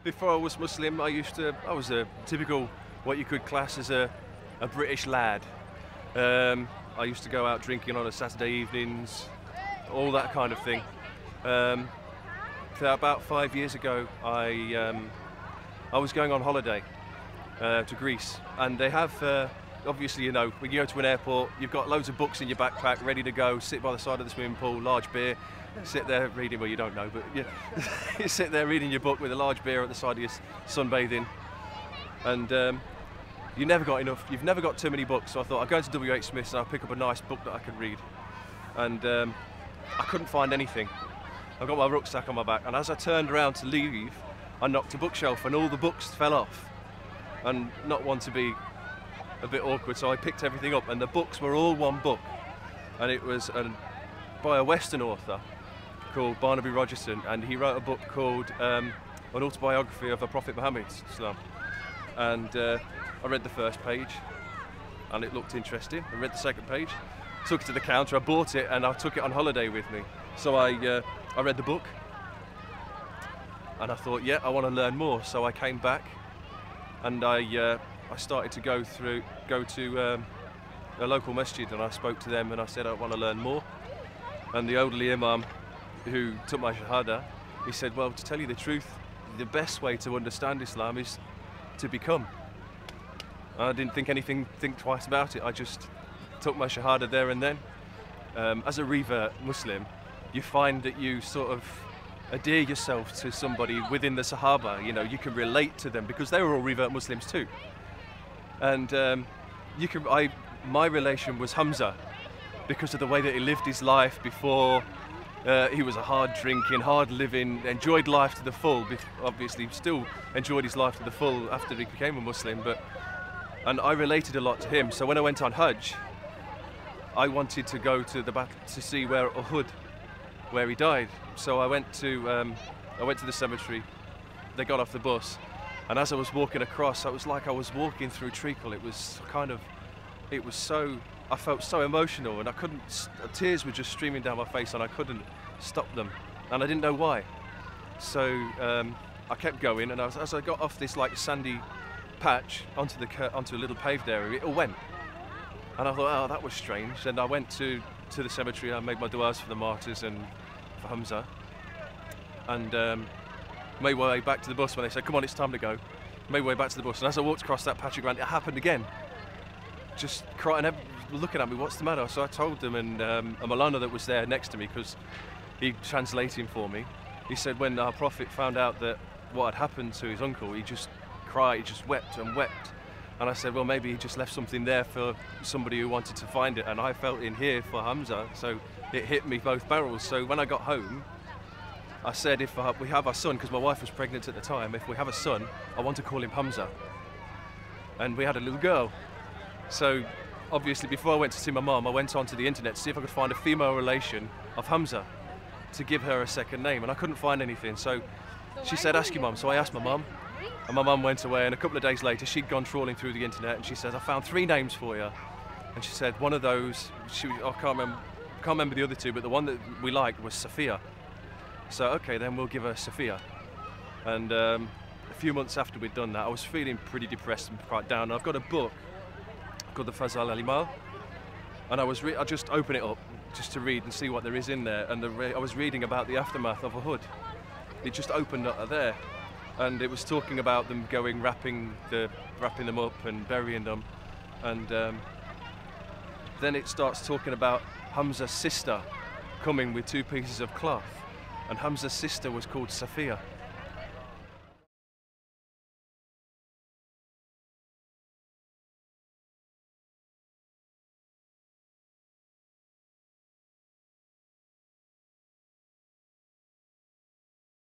Before I was Muslim, I was a typical, what you could class as a British lad. I used to go out drinking on a Saturday evenings, all that kind of thing. About 5 years ago, I was going on holiday to Greece, and they have, obviously, you know, when you go to an airport, you've got loads of books in your backpack, ready to go, sit by the side of the swimming pool, large beer, sit there reading, well, you don't know, but you sit there reading your book with a large beer at the side of you, sunbathing, and you never got enough, you've never got too many books, so I thought I'll go to W.H. Smith's and I'll pick up a nice book that I could read. And I couldn't find anything. I got my rucksack on my back, and as I turned around to leave, I knocked a bookshelf and all the books fell off. And not one to be a bit awkward, so I picked everything up, and the books were all one book. And it was by a Western author called Barnaby Rogerson, and he wrote a book called An Autobiography of the Prophet Muhammad Islam. And I read the first page, and it looked interesting. I read the second page, took it to the counter, I bought it, and I took it on holiday with me. So I read the book, and I thought, yeah, I want to learn more. So I came back, and I started to go to a local masjid, and I spoke to them, and I said I want to learn more. And the elderly imam who took my shahada, he said, well, to tell you the truth, the best way to understand Islam is to become. And I didn't think twice about it. I just took my shahada there and then. As a revert Muslim, you find that you sort of adhere yourself to somebody within the Sahaba. You know, you can relate to them because they were all revert Muslims too. And my relation was Hamza because of the way that he lived his life before. He was a hard drinking, hard living, enjoyed life to the full. Obviously, still enjoyed his life to the full after he became a Muslim. And I related a lot to him. So when I went on Hajj, I wanted to go to the battle to see where Uhud, where he died. So I went to the cemetery. They got off the bus, and as I was walking across, it was like I was walking through treacle. I felt so emotional, and tears were just streaming down my face, and I couldn't stop them, and I didn't know why. So I kept going, and as I got off this like sandy patch onto a little paved area, it all went. And I thought, oh, that was strange. And I went to the cemetery. I made my du'as for the martyrs and for Hamza, and made my way back to the bus when they said, come on, it's time to go. Made my way back to the bus, and as I walked across that patch of ground, it happened again. Just crying, looking at me, what's the matter? So I told them, and a Malana that was there next to me, because he translating for me, he said when our Prophet found out that what had happened to his uncle, he just cried, he just wept and wept. And I said, well, maybe he just left something there for somebody who wanted to find it, and I felt in here for Hamza, so it hit me both barrels. So when I got home, I said, if we have a son, because my wife was pregnant at the time, if we have a son, I want to call him Hamza. And we had a little girl. So obviously, before I went to see my mum, I went onto the internet to see if I could find a female relation of Hamza to give her a second name, and I couldn't find anything. So she said, ask your mum. So I asked my mum, and my mum went away, and a couple of days later, she'd gone trawling through the internet, and she said, I found 3 names for you. And she said, one of those, I can't remember the other 2, but the one that we liked was Sophia. So, okay, then we'll give her Sophia. And a few months after we'd done that, I was feeling pretty depressed and quite down. And I've got a book called the Fazal Al-Imal, and I just open it up just to read and see what there is in there. And I was reading about the aftermath of Uhud. It just opened up there, and it was talking about them going wrapping them up and burying them, and then it starts talking about Hamza's sister coming with 2 pieces of cloth, and Hamza's sister was called Sophia.